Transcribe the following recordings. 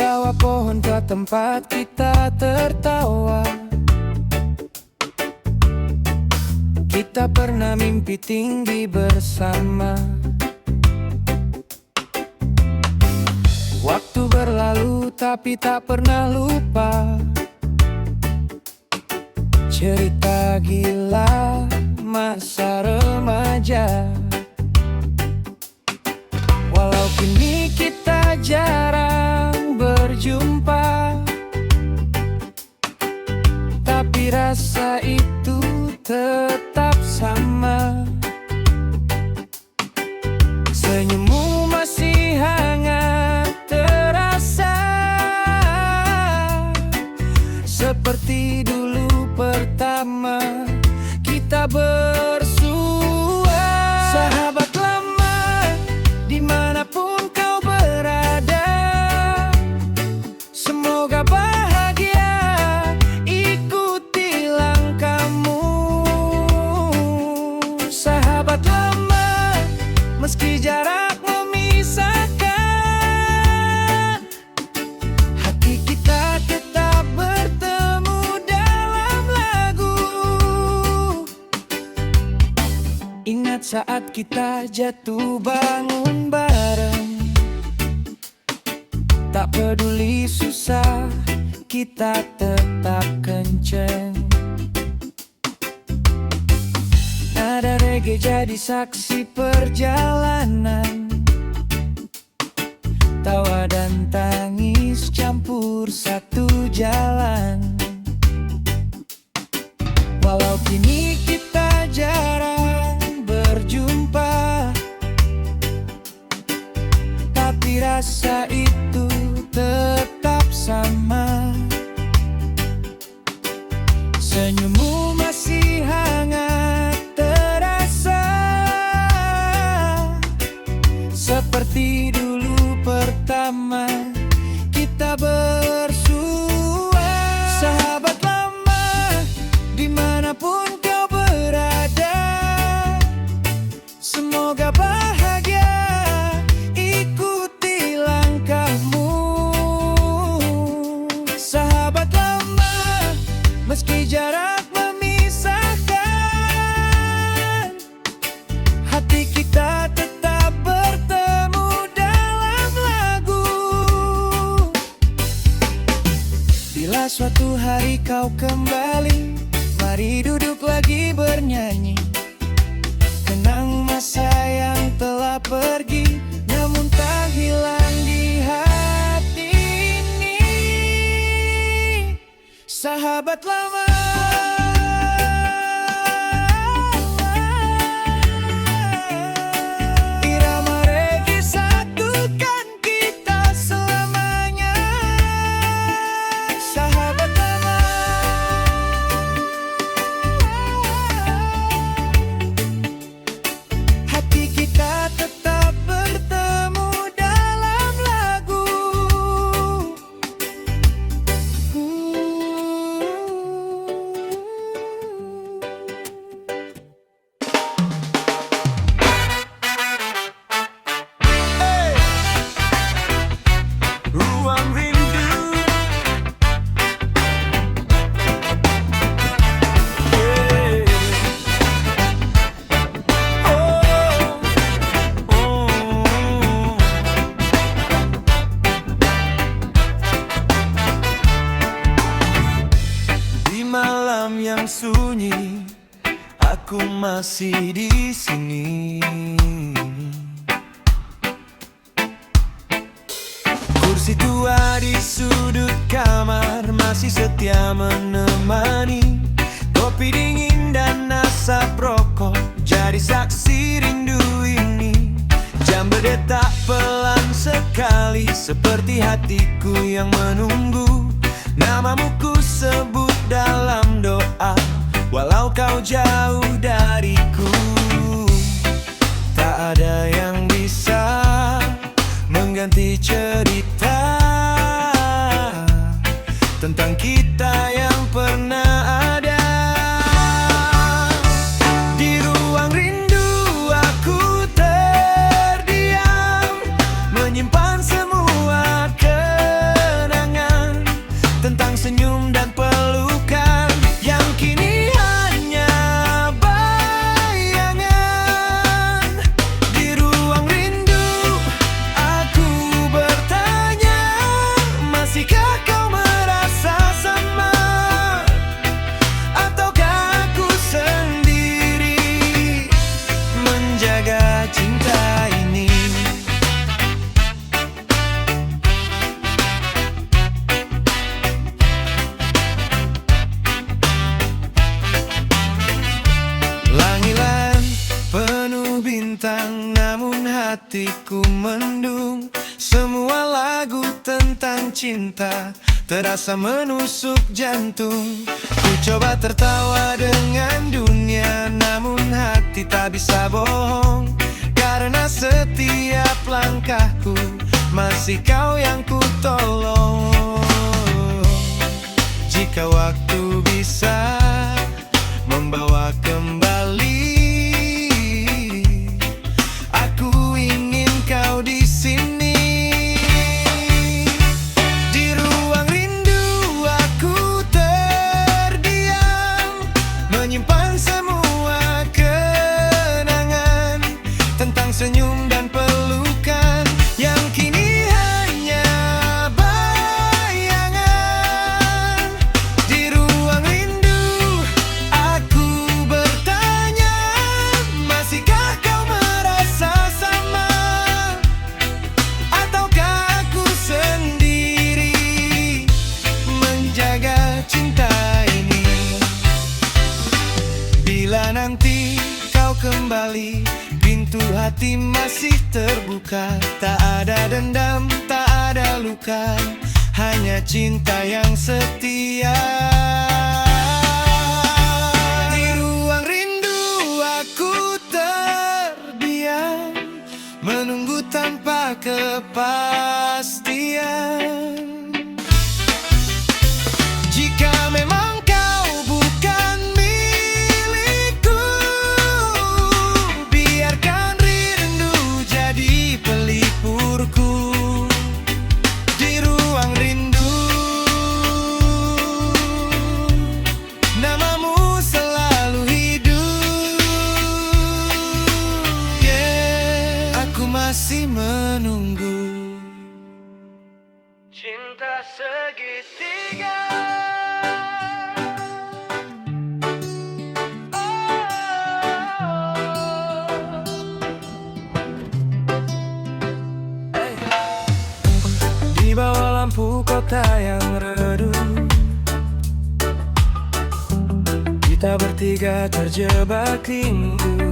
bawah pohon ke tempat kita tertawa. Kita pernah mimpi tinggi bersama. Waktu berlalu tapi tak pernah lupa cerita gila masa remaja. Walau kini kita jarang berjumpa, tapi rasa itu tetap sama. Senyummu masih hangat terasa, seperti dulu pertama kita bersua. Sahabat lama, dimanapun kau berada, semoga bahagia ikuti langkahmu. Sahabat lama, meski jarak memisahkan, hati kita tetap bertemu dalam lagu. Ingat saat kita jatuh bangun bareng, tak peduli susah, kita tetap kenceng. Nada reggae jadi saksi perjalanan, tawa dan tangis campur satu jalan. Walau kini kita jarang berjumpa, tapi rasa itu tetap sama. Senyummu masih hangat terasa, seperti dulu pertama kita bersua. Sahabat lama, dimanapun kau berada, semoga bahagia ikuti langkahmu. Sahabat lama, meski jarak memisahkan, hati kita tetap bertemu dalam lagu. Bila suatu hari kau kembali, mari duduk lagi bernyanyi, kenang masa yang telah pergi, namun tak hilang di hati ini. Sahabat lama, irama reggae satukan kita selamanya. Sahabat lama, hati kita tetap bertemu dalam lagu. Ruang rindu, di malam yang sunyi, aku masih di sini. Kursi tua di sudut kamar masih setia menemani. Kopi dingin dan asap rokok jadi saksi rindu ini. Jam berdetak pelan sekali, seperti hatiku yang menunggu. Namamu ku sebut dalam doa, walau kau jauh dariku. Tak ada yang bisa mengganti cerita tentang kita yang pernah ada. Di ruang rindu aku terdiam, menyimpan semua kenangan. hatiku mendung. Semua lagu tentang cinta terasa menusuk jantung. Ku coba tertawa dengan dunia, namun hati tak bisa bohong. Karena setiap langkahku masih kau yang ku tolong. Jika waktu bisa membawa kembali, aku ingin kau di sini. Di ruang rindu aku terdiam, menyimpan semua kenangan tentang senyum dan pelukan yang kini hanya bayangan. Di ruang rindu aku bertanya, masihkah kau merasa sama? Ataukah aku sendiri menjaga cinta ini? Bila nanti kau kembali, pintu hati masih terbuka. Tak ada dendam, tak ada luka, hanya cinta yang setia. Di ruang rindu aku terdiam, menunggu tanpa kepastian. Jika memang kau bukan milikku, biarkan rindu jadi pelipurku. Di ruang rindu namamu selalu hidup. Aku masih menunggu cinta segitiga. Di bawah lampu kota yang redup, kita bertiga terjebak rindu.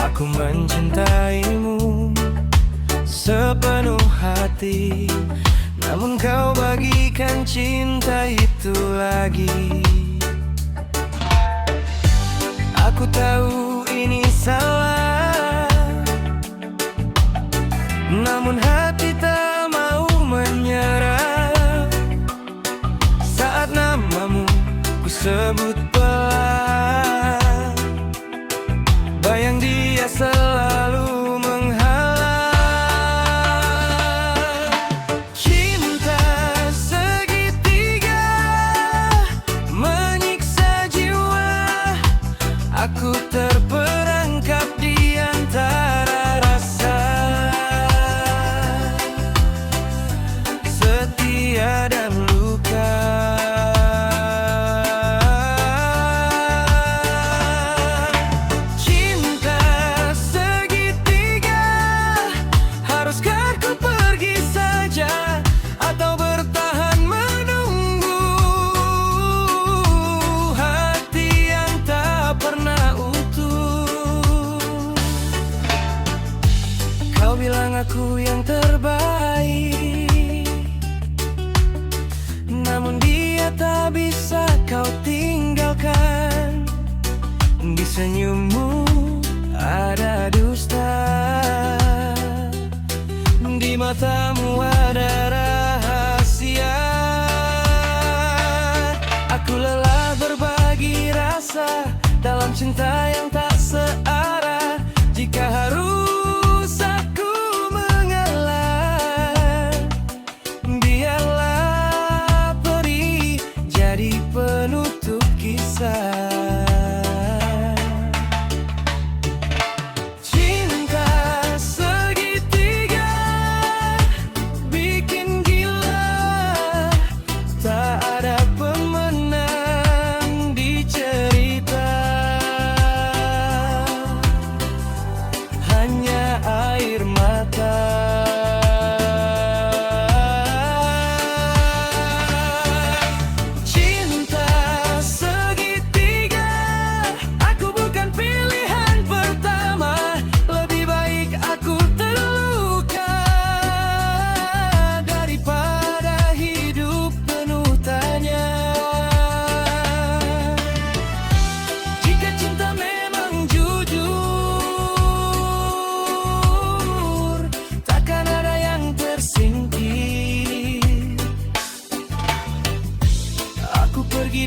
Aku mencintaimu sepenuh hati, namun kau bagikan cinta itu lagi. Aku tahu ini salah, namun hati tak mau menyerah. Saat namamu ku sebut pelan, bayang dia selalu menghalang. Cinta segitiga menyiksa jiwa. Aku terperangkap di antara rasa setia dan luka.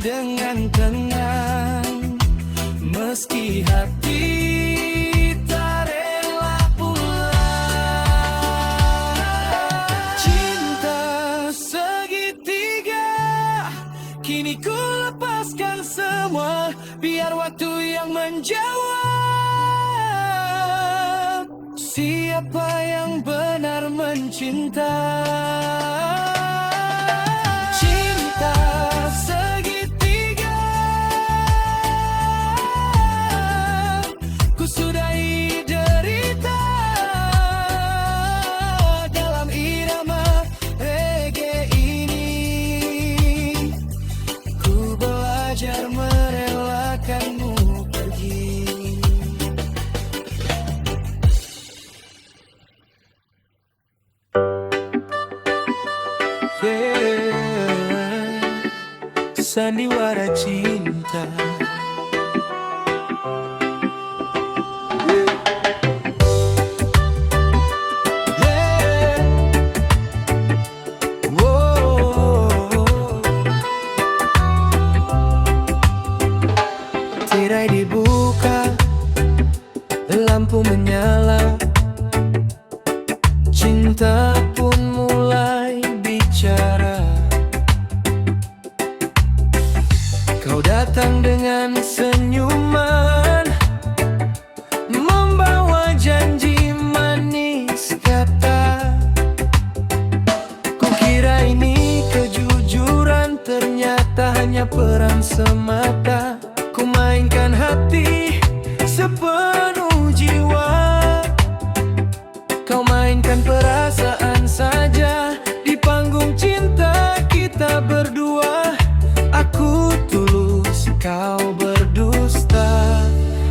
dengan tenang, meski hati tak rela pulang. Cinta segitiga, kini ku lepaskan semua, biar waktu yang menjawab siapa yang benar mencinta. Cinta segitiga, ku sudahi derita dalam irama reggae ini. Ku belajar merelakanmu pergi. Sandiwara cinta. Tirai dibuka, lampu menyala, cinta pun mulai bicara. Kau datang dengan senyuman, membawa janji manis kata. Kukira ini kejujuran, ternyata hanya peran semata. Ku mainkan hati sepenuh jiwa, kau mainkan perasaan saja. Di panggung cinta kita berdua, aku tulus, kau berdusta.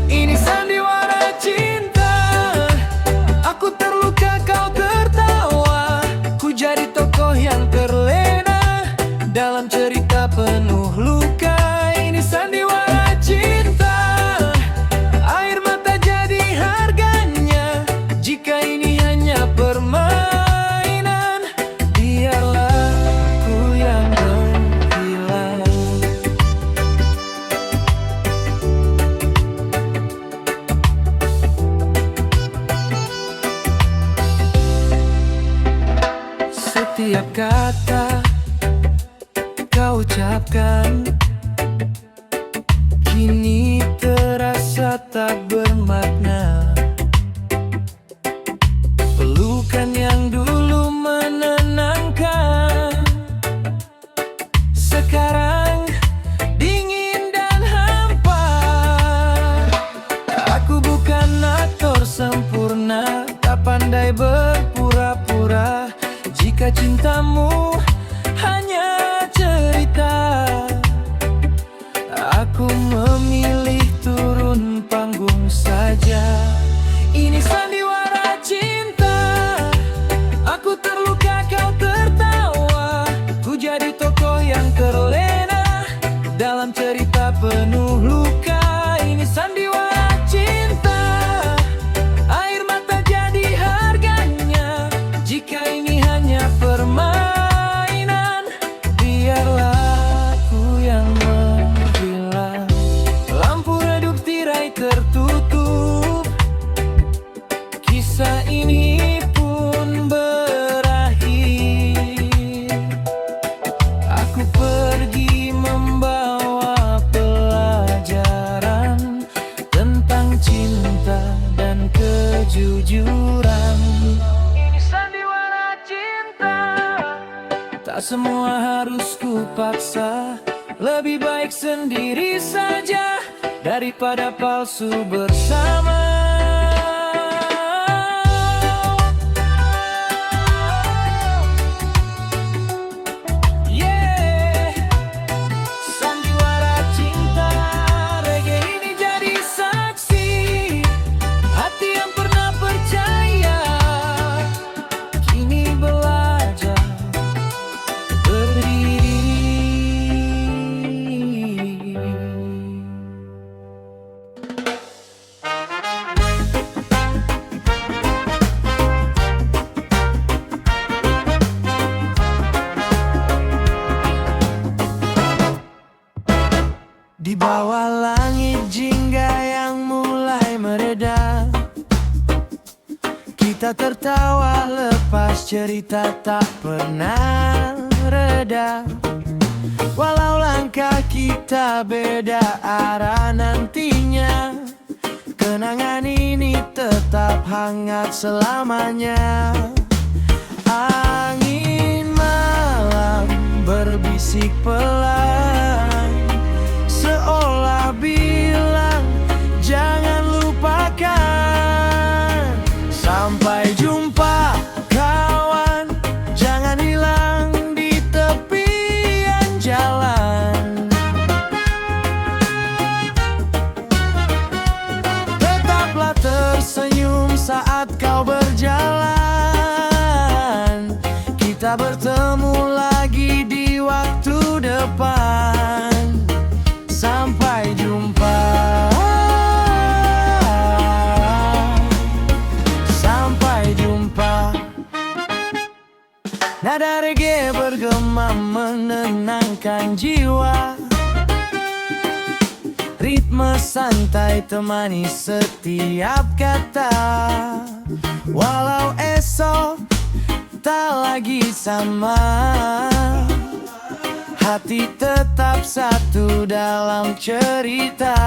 Ini sandiwara cinta, aku terluka, kau tertawa. Ku jadi tokoh yang terlena dalam cerita penuh luka. Ini sandiwara cinta, air mata jadi harganya. Jika ini hanya permainan, biarlah aku yang menghilang. Setiap kata kau ucapkan kini terasa tak bermakna. Pelukan yang dulu menenangkan, sekarang dingin dan hampa. Aku bukan aktor sempurna, tak pandai berpura-pura. Jika cintamu hanya cerita, aku memilih turun panggung saja. Ini sandiwara cinta, aku terluka, kau tertawa. Ku jadi tokoh yang terlena dalam cerita penuh luka. Ini sandiwara cinta, air mata jadi harganya. Jika ini hanya permainan, biarlah aku yang menghilang. Lampu redup, tirai tertutup, kisah ini pun berakhir. Aku pergi membawa pelajaran tentang cinta dan kejujuran. Ini sandiwara cinta, tak semua harus ku paksa. Lebih baik sendiri saja daripada palsu bersama. Sandiwara cinta, reggae ini jadi saksi. Hati yang pernah percaya kini belajar berdiri. Kita tertawa lepas cerita tak pernah reda. Walau langkah kita beda arah nantinya, kenangan ini tetap hangat selamanya. Angin malam berbisik pelan, seolah bilang jangan lupakan. Sampai jumpa kawan, jangan hilang di tepian jalan. Tetaplah tersenyum saat kau berjalan. Kita bertemu lagi di waktu depan. Sampai jumpa. Sampai jumpa. Nada reggae bergema menenangkan jiwa. Ritme santai temani setiap kata. Walau esok tak lagi sama, hati tetap satu dalam cerita.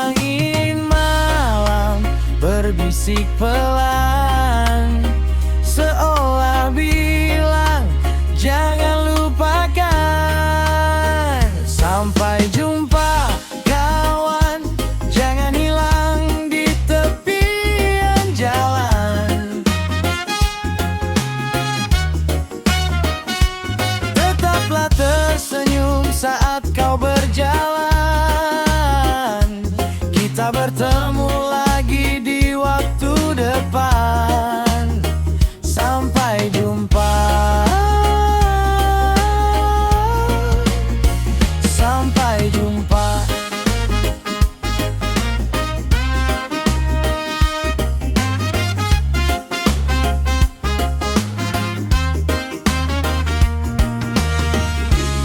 Angin malam berbisik pelan, seolah bilang jangan lupakan. Sampai jumpa kawan, jangan hilang di tepian jalan. Tetaplah tersenyum saat kau berjalan. Kita bertemu lagi di waktu depan. Sampai jumpa. Sampai jumpa.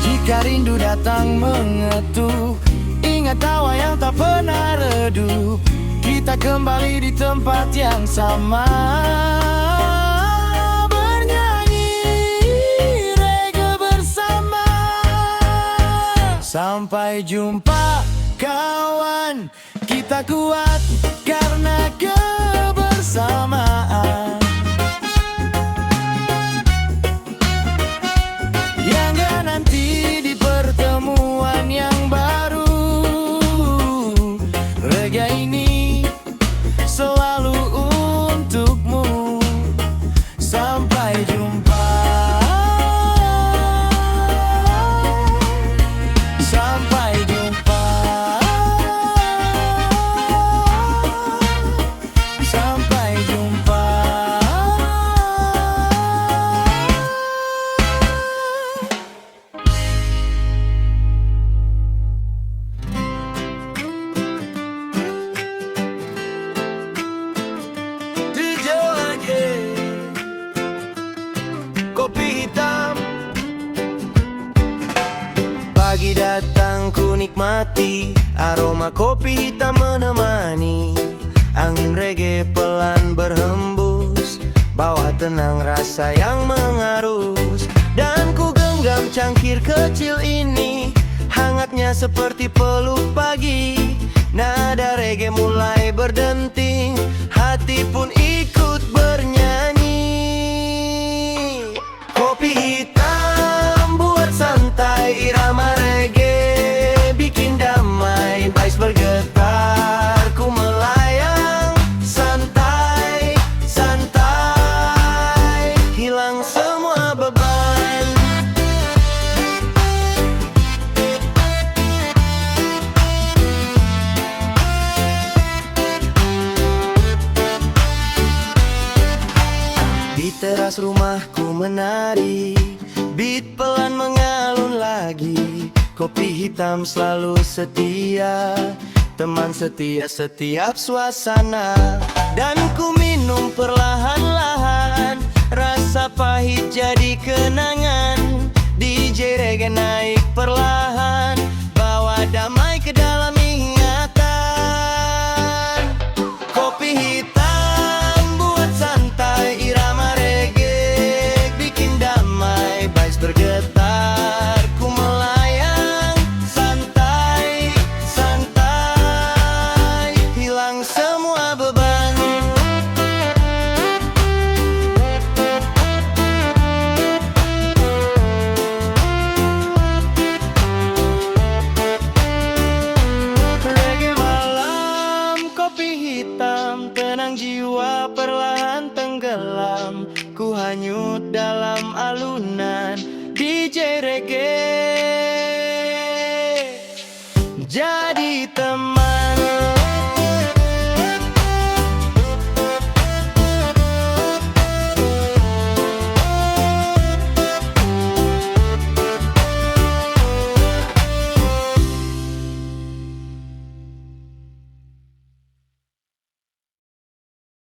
Jika rindu datang mengetuk, ingat tawa yang tak pernah redup. Kita kembali di tempat yang sama, bernyanyi reggae bersama. Sampai jumpa kawan, kita kuat karena kebersamaan. Yang nanti di pertemuan yang baru, reggae ini selalu untukmu. Sampai jumpa. Sampai jumpa. Sampai jumpa. DJ lagi. Kopi hitam. Pagi datang ku nikmati, aroma kopi hitam menemani. Angin reggae pelan berhembus, bawa tenang rasa yang mengarus. Dan ku genggam cangkir kecil ini, hangatnya seperti peluk pagi. Nada reggae mulai berdenting, hati pun ikut bernyanyi. Kopi hitam buat santai, irama reggae bikin damai. Bass bergetar, ku melayang santai, santai, hilang semua beban. Di teras rumahku menari, beat pelan mengalun lagi. Kopi hitam selalu setia, teman setia setiap suasana. Dan ku minum perlahan-lahan, rasa pahit jadi kenangan. DJ reggae naik perlahan, bawa damai ke dalam ingatan. Kopi hitam alunan DJ reggae. Jadi teman